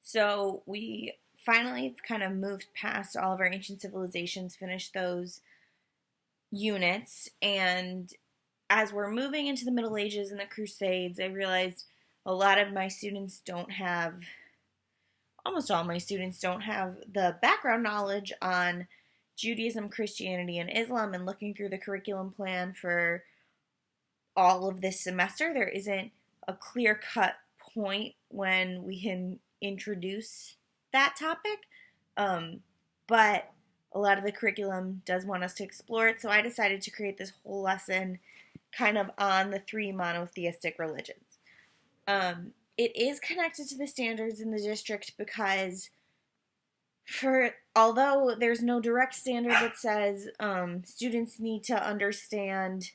So we finally kind of moved past all of our ancient civilizations, finished those units, and as we're moving into the Middle Ages and the Crusades, I realized a lot of my students don't have, almost all my students don't have the background knowledge on Judaism, Christianity, and Islam. And looking through the curriculum plan for all of this semester, there isn't a clear cut point when we can introduce that topic. Um, but a lot of the curriculum does want us to explore it, so I decided to create this whole lesson kind of on the three monotheistic religions. It is connected to the standards in the district because although there's no direct standard that says students need to understand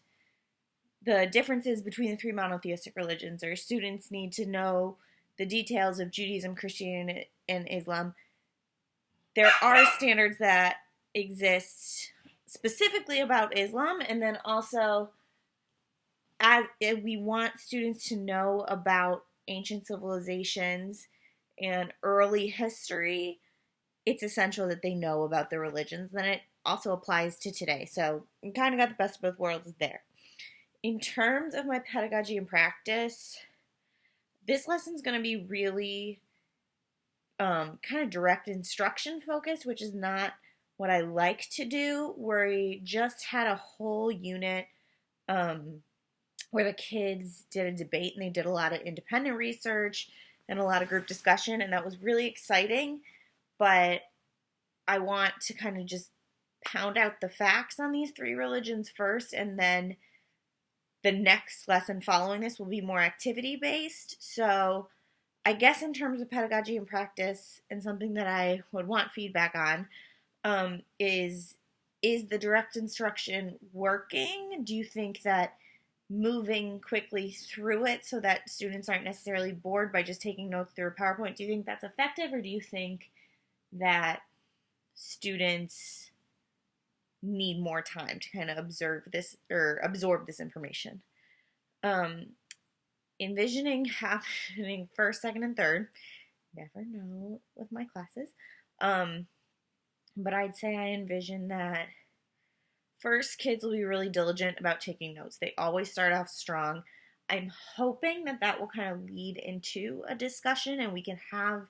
the differences between the three monotheistic religions, or students need to know the details of Judaism, Christianity, and Islam, there are standards that exist specifically about Islam, and then also as if we want students to know about ancient civilizations and early history, it's essential that they know about the religions. Then it also applies to today. So we kind of got the best of both worlds there. In terms of my pedagogy and practice, this lesson is going to be really kind of direct instruction focused, which is not what I like to do. We just had a whole unit where the kids did a debate and they did a lot of independent research and a lot of group discussion, and that was really exciting. But I want to kind of just pound out the facts on these three religions first, and then the next lesson following this will be more activity based. So I guess in terms of pedagogy and practice, and something that I would want feedback on, is the direct instruction working? Do you think that moving quickly through it so that students aren't necessarily bored by just taking notes through a PowerPoint, do you think that's effective, or do you think that students need more time to kind of observe this or absorb this information? Envisioning happening first, second, and third. Never know with my classes. But I'd say I envision that first, kids will be really diligent about taking notes. They always start off strong. I'm hoping that that will kind of lead into a discussion, and we can have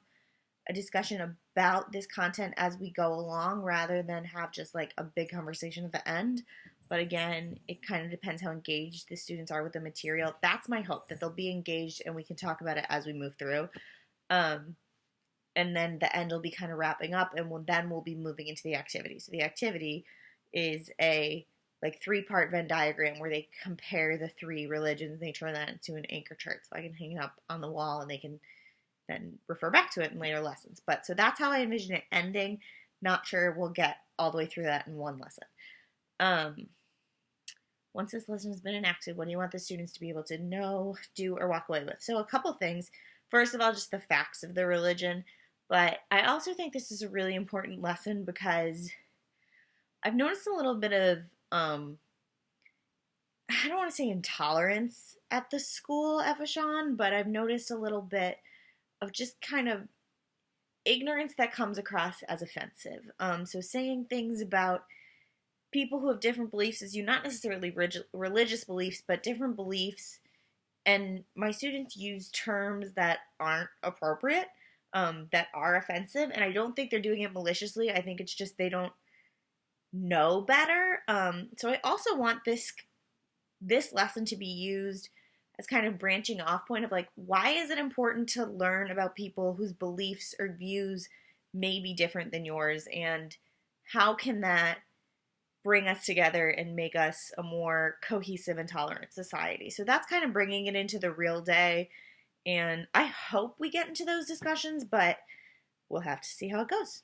a discussion about this content as we go along rather than have just like a big conversation at the end. But again, it kind of depends how engaged the students are with the material. That's my hope, that they'll be engaged and we can talk about it as we move through. And then the end will be kind of wrapping up, and we'll be moving into the activity. So the activity is a like 3-part Venn diagram where they compare the three religions and they turn that into an anchor chart. So I can hang it up on the wall and they can then refer back to it in later lessons. But so that's how I envision it ending. Not sure we'll get all the way through that in one lesson. Once this lesson has been enacted, what do you want the students to be able to know, do, or walk away with? So a couple things. First of all, just the facts of the religion. But I also think this is a really important lesson because I've noticed a little bit of, I don't want to say intolerance at the school at Vashon, but I've noticed a little bit of just kind of ignorance that comes across as offensive. So saying things about people who have different beliefs as you, not necessarily religious beliefs, but different beliefs, and my students use terms that aren't appropriate, that are offensive, and I don't think they're doing it maliciously. I think it's just they don't know better. So I also want this lesson to be used as kind of branching off point of like, why is it important to learn about people whose beliefs or views may be different than yours, and how can that bring us together and make us a more cohesive and tolerant society? So that's kind of bringing it into the real day, and I hope we get into those discussions, but we'll have to see how it goes.